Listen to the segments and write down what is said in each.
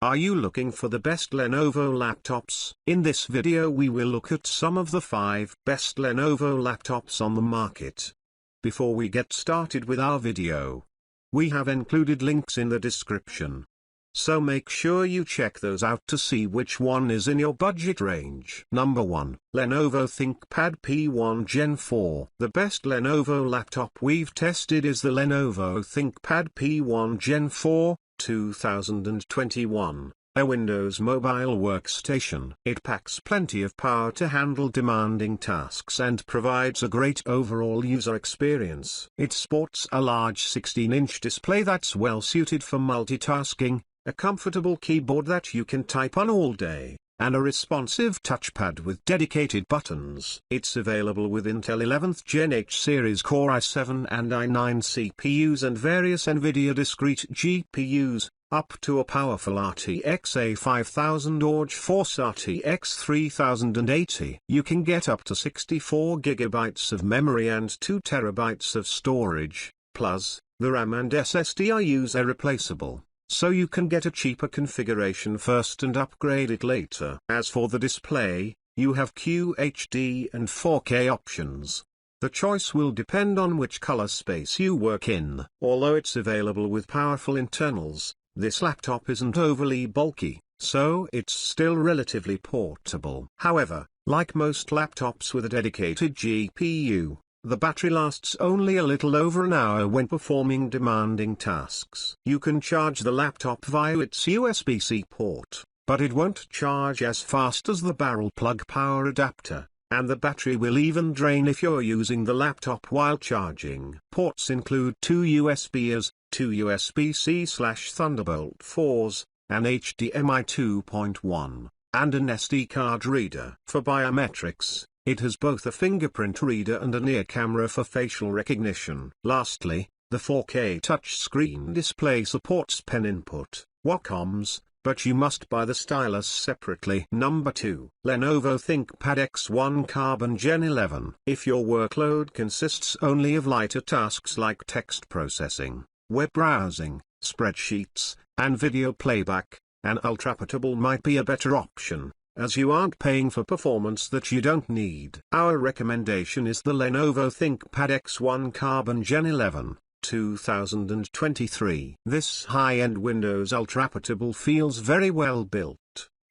Are you looking for the best Lenovo laptops? In this video we will look at some of the 5 best Lenovo laptops on the market. Before we get started with our video, we have included links in the description. So make sure you check those out to see which one is in your budget range. Number 1. Lenovo ThinkPad P1 Gen 4. The best Lenovo laptop we've tested is the Lenovo ThinkPad P1 Gen 4, 2021. A Windows mobile workstation. It packs plenty of power to handle demanding tasks and provides a great overall user experience. It sports a large 16-inch display that's well suited for multitasking, a comfortable keyboard that you can type on all day, and a responsive touchpad with dedicated buttons. It's available with Intel 11th Gen H series Core i7 and i9 CPUs and various NVIDIA discrete GPUs, up to a powerful RTX A5000 or GeForce RTX 3080. You can get up to 64 GB of memory and 2 TB of storage, plus, the RAM and SSD are user replaceable, so you can get a cheaper configuration first and upgrade it later. As for the display, you have QHD and 4K options. The choice will depend on which color space you work in. Although it's available with powerful internals, this laptop isn't overly bulky, so it's still relatively portable. However, like most laptops with a dedicated GPU, the battery lasts only a little over an hour when performing demanding tasks. You can charge the laptop via its USB-C port, but it won't charge as fast as the barrel plug power adapter, and the battery will even drain if you're using the laptop while charging. Ports include 2 USBs, 2 USB-C/Thunderbolt 4s, an HDMI 2.1, and an SD card reader. For biometrics, it has both a fingerprint reader and an ear camera for facial recognition. Lastly, the 4K touchscreen display supports pen input, Wacom's, but you must buy the stylus separately. Number 2. Lenovo ThinkPad X1 Carbon Gen 11. If your workload consists only of lighter tasks like text processing, web browsing, spreadsheets, and video playback, an ultraportable might be a better option, as you aren't paying for performance that you don't need. Our recommendation is the Lenovo ThinkPad X1 Carbon Gen 11, 2023. This high-end Windows ultraportable feels very well built,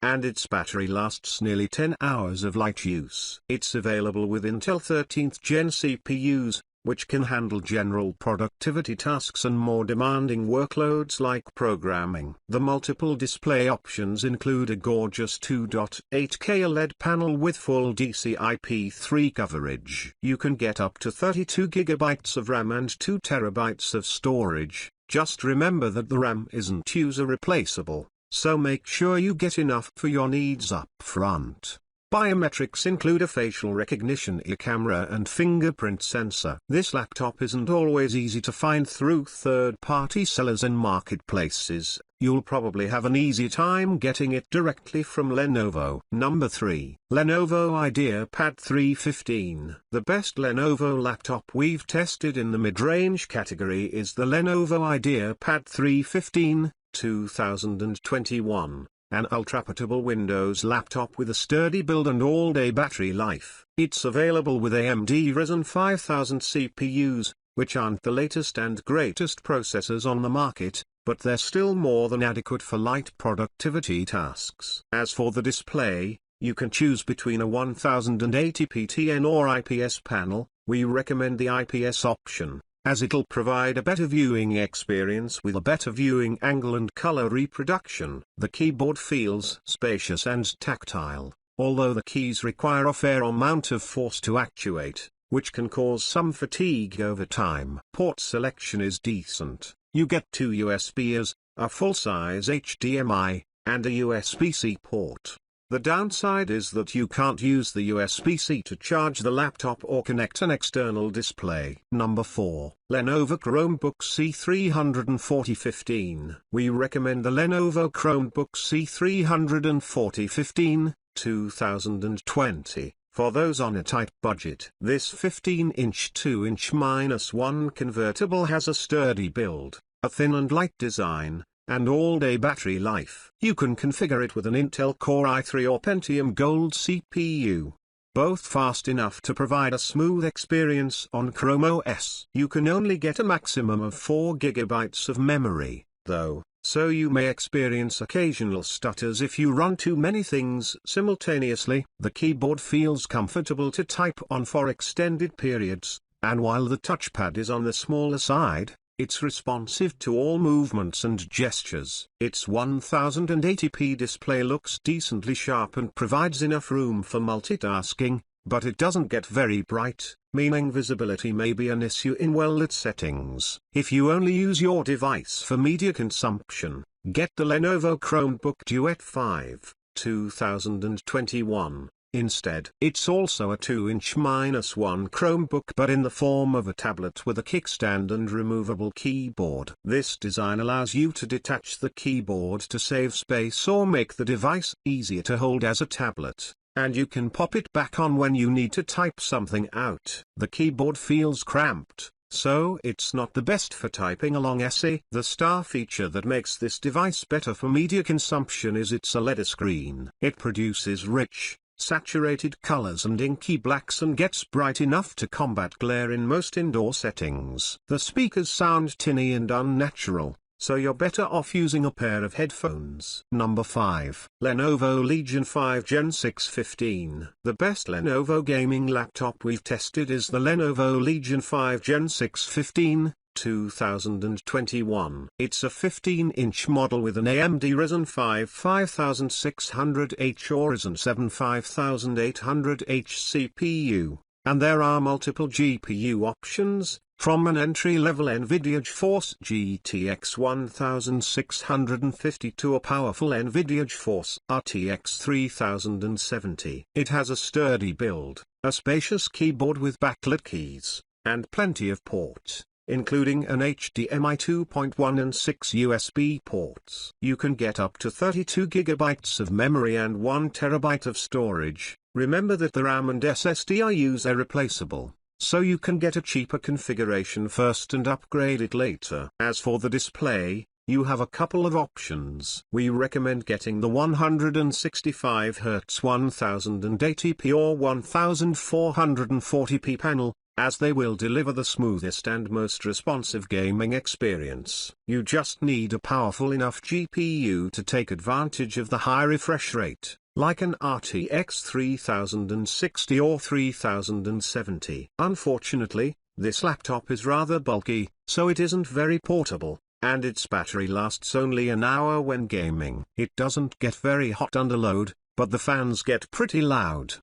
and its battery lasts nearly 10 hours of light use. It's available with Intel 13th Gen CPUs, which can handle general productivity tasks and more demanding workloads like programming. The multiple display options include a gorgeous 2.8K OLED panel with full DCI-P3 coverage. You can get up to 32 GB of RAM and 2 TB of storage. Just remember that the RAM isn't user replaceable, so make sure you get enough for your needs up front. Biometrics include a facial recognition ear camera and fingerprint sensor. This laptop isn't always easy to find through third-party sellers and marketplaces. You'll probably have an easy time getting it directly from Lenovo. Number 3. Lenovo IdeaPad 315. The best Lenovo laptop we've tested in the mid-range category is the Lenovo IdeaPad 315, 2021. An ultraportable Windows laptop with a sturdy build and all-day battery life. It's available with AMD Ryzen 5000 CPUs, which aren't the latest and greatest processors on the market, but they're still more than adequate for light productivity tasks. As for the display, you can choose between a 1080p TN or IPS panel. We recommend the IPS option, as it'll provide a better viewing experience with a better viewing angle and color reproduction. The keyboard feels spacious and tactile, although the keys require a fair amount of force to actuate, which can cause some fatigue over time. Port selection is decent. You get 2 USBs, a full-size HDMI, and a USB-C port. The downside is that you can't use the USB-C to charge the laptop or connect an external display. Number 4. Lenovo Chromebook C34015. We recommend the Lenovo Chromebook C34015, 2020, for those on a tight budget. This 15-inch 2-inch -1 convertible has a sturdy build, a thin and light design, and all-day battery life. You can configure it with an Intel Core i3 or Pentium Gold CPU. Both fast enough to provide a smooth experience on Chrome OS. You can only get a maximum of 4 GB of memory, though, so you may experience occasional stutters if you run too many things simultaneously. The keyboard feels comfortable to type on for extended periods, and while the touchpad is on the smaller side, it's responsive to all movements and gestures. Its 1080p display looks decently sharp and provides enough room for multitasking, but it doesn't get very bright, meaning visibility may be an issue in well-lit settings. If you only use your device for media consumption, get the Lenovo Chromebook Duet 5, 2021. Instead, it's also a 2-inch-1 Chromebook but in the form of a tablet with a kickstand and removable keyboard. This design allows you to detach the keyboard to save space or make the device easier to hold as a tablet, and you can pop it back on when you need to type something out. The keyboard feels cramped, so it's not the best for typing a long essay. The star feature that makes this device better for media consumption is its OLED screen. It produces rich, saturated colors and inky blacks and gets bright enough to combat glare in most indoor settings. The speakers sound tinny and unnatural, so you're better off using a pair of headphones. Number 5. Lenovo Legion 5 Gen 6 15. The best Lenovo gaming laptop we've tested is the Lenovo Legion 5 Gen 6 15, 2021. It's a 15-inch model with an AMD Ryzen 5 5600H or Ryzen 7 5800H CPU, and there are multiple GPU options, from an entry-level NVIDIA GeForce GTX 1650 to a powerful NVIDIA GeForce RTX 3070. It has a sturdy build, a spacious keyboard with backlit keys, and plenty of ports, including an HDMI 2.1 and 6 USB ports. You can get up to 32 GB of memory and 1 TB of storage. Remember that the RAM and SSD are user-replaceable, so you can get a cheaper configuration first and upgrade it later. As for the display, you have a couple of options. We recommend getting the 165Hz 1080p or 1440p panel, as they will deliver the smoothest and most responsive gaming experience. You just need a powerful enough GPU to take advantage of the high refresh rate, like an RTX 3060 or 3070. Unfortunately, this laptop is rather bulky, so it isn't very portable, and its battery lasts only an hour when gaming. It doesn't get very hot under load, but the fans get pretty loud.